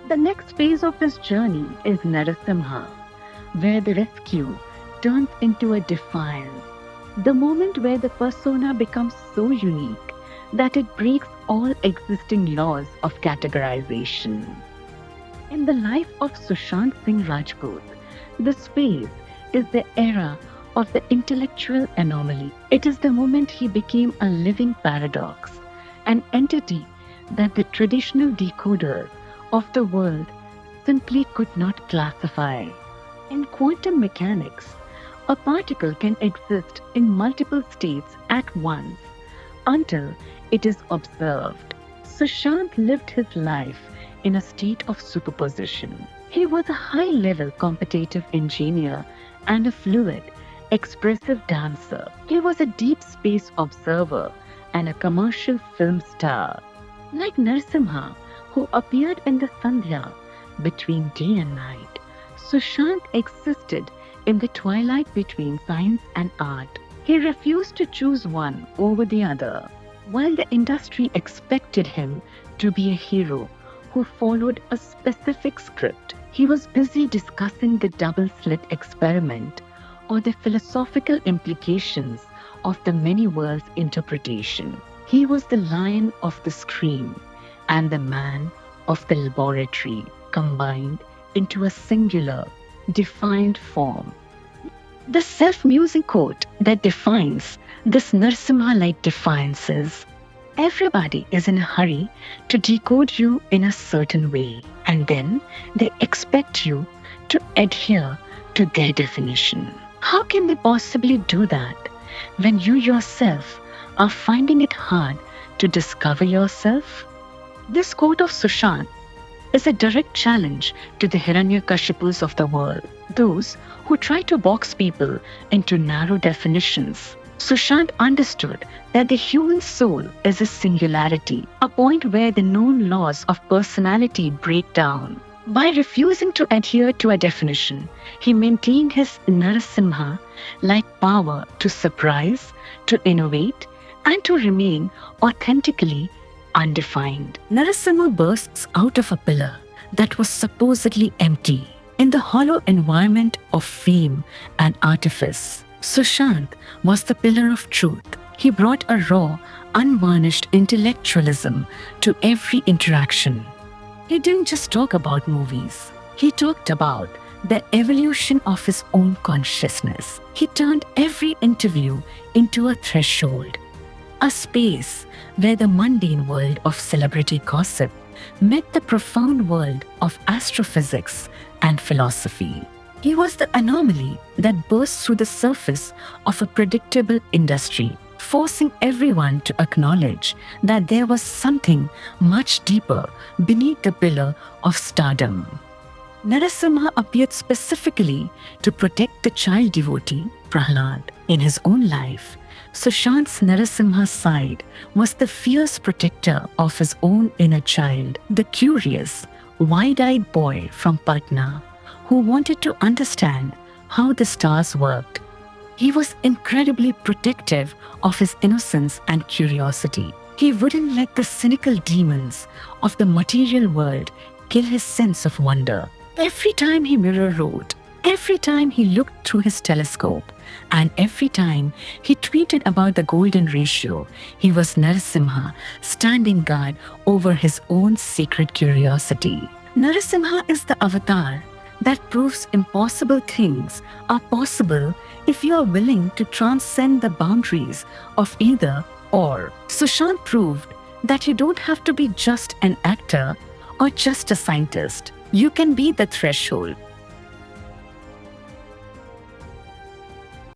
The next phase of his journey is Narasimha, where the rescue turns into a defiance. The moment where the persona becomes so unique that it breaks all existing laws of categorization. In the life of Sushant Singh Rajput, this phase is the era of the intellectual anomaly. It is the moment he became a living paradox, an entity that the traditional decoders of the world simply could not classify. In quantum mechanics, a particle can exist in multiple states at once until it is observed. Sushant lived his life in a state of superposition. He was a high-level competitive engineer and a fluid, expressive dancer. He was a deep space observer and a commercial film star. Like Narasimha, who appeared in the Sandhya between day and night, Sushant existed in the twilight between science and art. He refused to choose one over the other. While the industry expected him to be a hero who followed a specific script, he was busy discussing the double-slit experiment or the philosophical implications of the many worlds interpretation. He was the lion of the screen and the man of the laboratory combined into a singular, defined form. The self-musing quote that defines this Narasimha-like defiance is, "Everybody is in a hurry to decode you in a certain way, and then they expect you to adhere to their definition." How can they possibly do that when you yourself are finding it hard to discover yourself? This quote of Sushant is a direct challenge to the Hiranyakashipus of the world, those who try to box people into narrow definitions. Sushant understood that the human soul is a singularity, a point where the known laws of personality break down. By refusing to adhere to a definition, he maintained his Narasimha-like power to surprise, to innovate, and to remain authentically undefined. Narasimha bursts out of a pillar that was supposedly empty. In the hollow environment of fame and artifice, Sushant was the pillar of truth. He brought a raw, unvarnished intellectualism to every interaction. He didn't just talk about movies. He talked about the evolution of his own consciousness. He turned every interview into a threshold, a space where the mundane world of celebrity gossip met the profound world of astrophysics and philosophy. He was the anomaly that burst through the surface of a predictable industry, forcing everyone to acknowledge that there was something much deeper beneath the pillar of stardom. Narasimha appeared specifically to protect the child devotee, Prahlad. In his own life, Sushant's Narasimha side was the fierce protector of his own inner child, the curious, wide-eyed boy from Patna who wanted to understand how the stars worked. He was incredibly protective of his innocence and curiosity. He wouldn't let the cynical demons of the material world kill his sense of wonder. Every time he mirror wrote, every time he looked through his telescope, and every time he tweeted about the golden ratio, he was Narasimha standing guard over his own sacred curiosity. Narasimha is the avatar that proves impossible things are possible if you are willing to transcend the boundaries of either or. Sushant proved that you don't have to be just an actor or just a scientist. You can be the threshold.